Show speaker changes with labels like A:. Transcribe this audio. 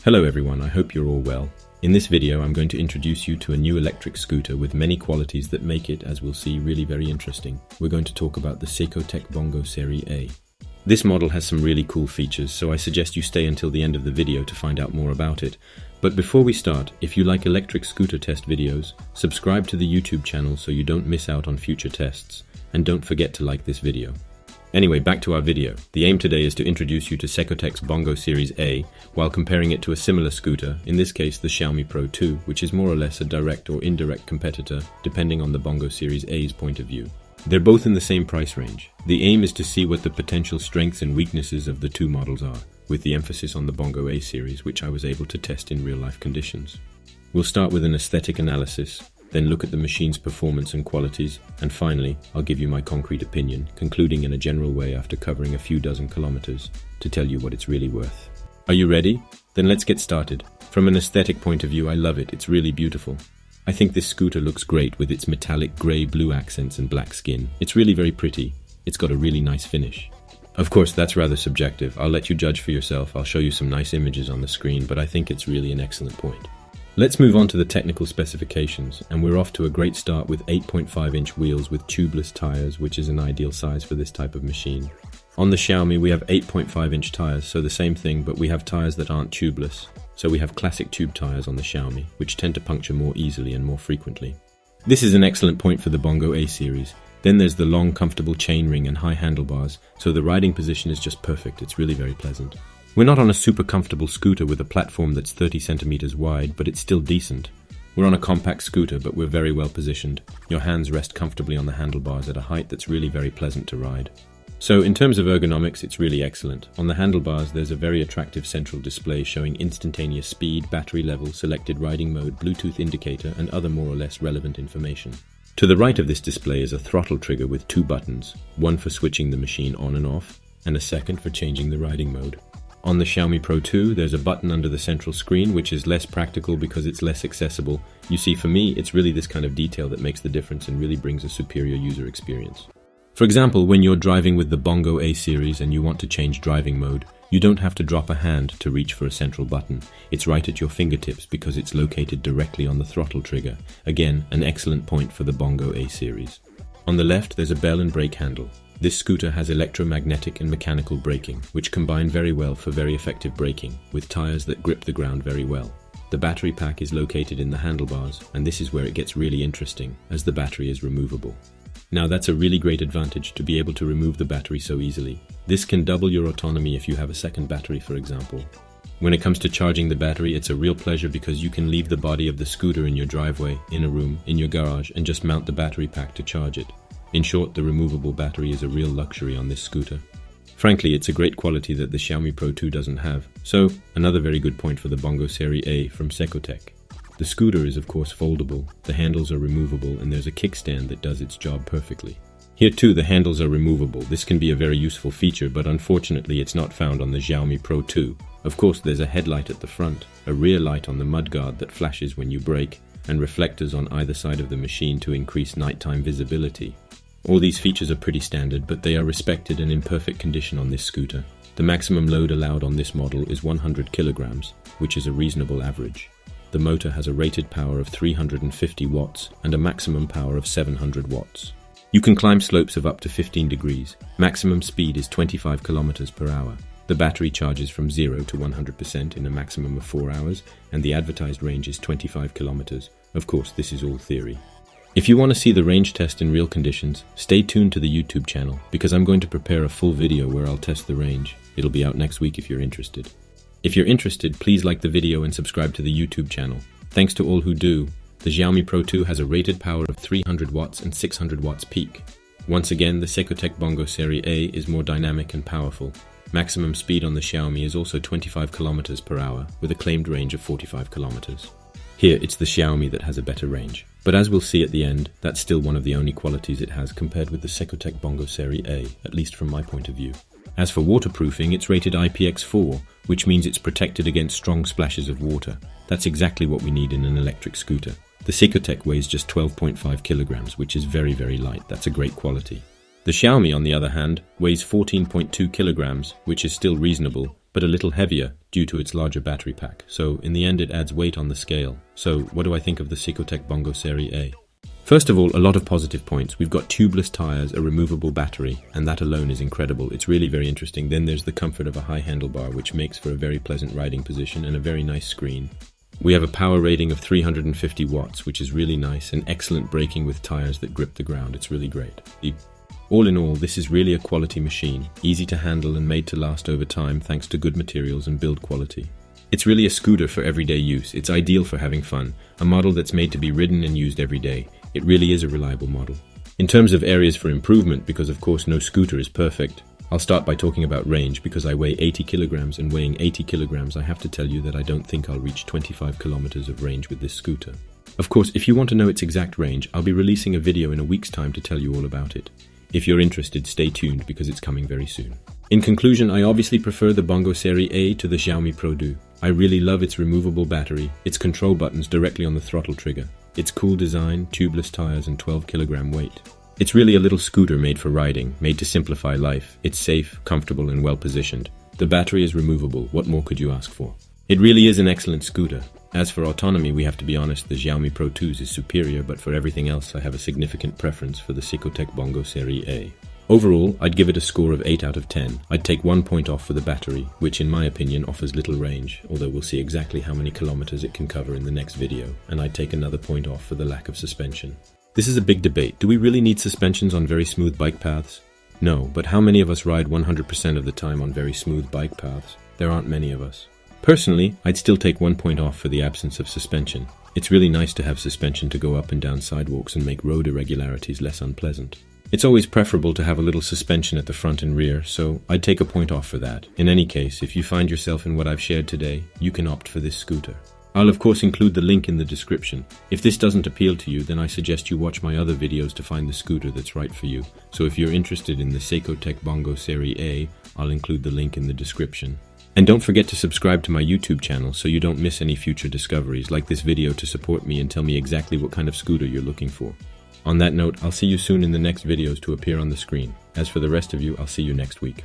A: Hello everyone, I hope you're all well. In this video I'm going to introduce you to a new electric scooter with many qualities that make it, as we'll see, really very interesting. We're going to talk about the Cecotec Bongo Series A. This model has some really cool features, so I suggest you stay until the end of the video to find out more about it. But before we start, if you like electric scooter test videos, subscribe to the YouTube channel so you don't miss out on future tests, and don't forget to like this video. Anyway, back to our video. The aim today is to introduce you to Cecotec's Bongo Series A, while comparing it to a similar scooter, in this case the Xiaomi Pro 2, which is more or less a direct or indirect competitor, depending on the Bongo Series A's point of view. They're both in the same price range. The aim is to see what the potential strengths and weaknesses of the two models are, with the emphasis on the Bongo A-Series, which I was able to test in real-life conditions. We'll start with an aesthetic analysis, then look at the machine's performance and qualities, and finally, I'll give you my concrete opinion, concluding in a general way after covering a few dozen kilometers, to tell you what it's really worth. Are you ready? Then let's get started. From an aesthetic point of view, I love it. It's really beautiful. I think this scooter looks great with its metallic grey-blue accents and black skin. It's really very pretty. It's got a really nice finish. Of course, that's rather subjective. I'll let you judge for yourself. I'll show you some nice images on the screen, but I think it's really an excellent point. Let's move on to the technical specifications, and we're off to a great start with 8.5-inch wheels with tubeless tires, which is an ideal size for this type of machine. On the Xiaomi, we have 8.5-inch tires, so the same thing, but we have tires that aren't tubeless. So we have classic tube tires on the Xiaomi, which tend to puncture more easily and more frequently. This is an excellent point for the Bongo A-Series. Then there's the long, comfortable chainring and high handlebars, so the riding position is just perfect. It's really very pleasant. We're not on a super comfortable scooter with a platform that's 30 centimeters wide, but it's still decent. We're on a compact scooter, but we're very well positioned. Your hands rest comfortably on the handlebars at a height that's really very pleasant to ride. So in terms of ergonomics, it's really excellent. On the handlebars, there's a very attractive central display showing instantaneous speed, battery level, selected riding mode, Bluetooth indicator, and other more or less relevant information. To the right of this display is a throttle trigger with two buttons, one for switching the machine on and off, and a second for changing the riding mode. On the Xiaomi Pro 2, there's a button under the central screen, which is less practical because it's less accessible. You see, for me, it's really this kind of detail that makes the difference and really brings a superior user experience. For example, when you're driving with the Bongo A-Series and you want to change driving mode, you don't have to drop a hand to reach for a central button. It's right at your fingertips because it's located directly on the throttle trigger. Again, an excellent point for the Bongo A-Series. On the left, there's a bell and brake handle. This scooter has electromagnetic and mechanical braking, which combine very well for very effective braking, with tires that grip the ground very well. The battery pack is located in the handlebars, and this is where it gets really interesting, as the battery is removable. Now that's a really great advantage to be able to remove the battery so easily. This can double your autonomy if you have a second battery, for example. When it comes to charging the battery, it's a real pleasure because you can leave the body of the scooter in your driveway, in a room, in your garage, and just mount the battery pack to charge it. In short, the removable battery is a real luxury on this scooter. Frankly, it's a great quality that the Xiaomi Pro 2 doesn't have. So, another very good point for the Bongo Series A from Cecotec. The scooter is of course foldable, the handles are removable, and there's a kickstand that does its job perfectly. Here too, the handles are removable. This can be a very useful feature, but unfortunately it's not found on the Xiaomi Pro 2. Of course, there's a headlight at the front, a rear light on the mudguard that flashes when you brake, and reflectors on either side of the machine to increase nighttime visibility. All these features are pretty standard, but they are respected and in perfect condition on this scooter. The maximum load allowed on this model is 100 kilograms, which is a reasonable average. The motor has a rated power of 350 watts and a maximum power of 700 watts. You can climb slopes of up to 15 degrees. Maximum speed is 25 kilometers per hour. The battery charges from 0 to 100% in a maximum of 4 hours, and the advertised range is 25 kilometers. Of course, this is all theory. If you want to see the range test in real conditions, stay tuned to the YouTube channel because I'm going to prepare a full video where I'll test the range. It'll be out next week if you're interested. If you're interested, please like the video and subscribe to the YouTube channel. Thanks to all who do. The Xiaomi Pro 2 has a rated power of 300 watts and 600 watts peak. Once again, the Cecotec Bongo Series A is more dynamic and powerful. Maximum speed on the Xiaomi is also 25 kilometers per hour with a claimed range of 45 kilometers. Here, it's the Xiaomi that has a better range. But as we'll see at the end, that's still one of the only qualities it has compared with the Cecotec Bongo Series A, at least from my point of view. As for waterproofing, it's rated IPX4, which means it's protected against strong splashes of water. That's exactly what we need in an electric scooter. The Cecotec weighs just 12.5 kilograms, which is very, very light. That's a great quality. The Xiaomi, on the other hand, weighs 14.2 kilograms, which is still reasonable, but a little heavier due to its larger battery pack. So in the end it adds weight on the scale. So what do I think of the Cecotec Bongo Series A? First of all, a lot of positive points. We've got tubeless tires, a removable battery, and that alone is incredible. It's really very interesting. Then there's the comfort of a high handlebar, which makes for a very pleasant riding position and a very nice screen. We have a power rating of 350 watts, which is really nice, and excellent braking with tires that grip the ground. It's really great. All in all, this is really a quality machine, easy to handle and made to last over time thanks to good materials and build quality. It's really a scooter for everyday use. It's ideal for having fun, a model that's made to be ridden and used every day. It really is a reliable model. In terms of areas for improvement, because of course no scooter is perfect, I'll start by talking about range. Because I weigh 80 kilograms and weighing 80 kilograms, I have to tell you that I don't think I'll reach 25 kilometers of range with this scooter. Of course, if you want to know its exact range, I'll be releasing a video in a week's time to tell you all about it. If you're interested, stay tuned because it's coming very soon. In conclusion, I obviously prefer the Bongo Series A to the Xiaomi Pro. I really love its removable battery, its control buttons directly on the throttle trigger, its cool design, tubeless tires and 12 kilogram weight. It's really a little scooter made for riding, made to simplify life. It's safe, comfortable and well positioned. The battery is removable. What more could you ask for? It really is an excellent scooter. As for autonomy, we have to be honest, the Xiaomi Pro 2's is superior, but for everything else I have a significant preference for the Cecotec Bongo Series A. Overall, I'd give it a score of 8 out of 10. I'd take 1 point off for the battery, which in my opinion offers little range, although we'll see exactly how many kilometers it can cover in the next video, and I'd take another point off for the lack of suspension. This is a big debate. Do we really need suspensions on very smooth bike paths? No, but how many of us ride 100% of the time on very smooth bike paths? There aren't many of us. Personally, I'd still take 1 point off for the absence of suspension. It's really nice to have suspension to go up and down sidewalks and make road irregularities less unpleasant. It's always preferable to have a little suspension at the front and rear, so I'd take a point off for that. In any case, if you find yourself in what I've shared today, you can opt for this scooter. I'll of course include the link in the description. If this doesn't appeal to you, then I suggest you watch my other videos to find the scooter that's right for you. So if you're interested in the Cecotec Bongo Series A, I'll include the link in the description. And don't forget to subscribe to my YouTube channel so you don't miss any future discoveries. Like this video to support me and tell me exactly what kind of scooter you're looking for. On that note, I'll see you soon in the next videos to appear on the screen. As for the rest of you, I'll see you next week.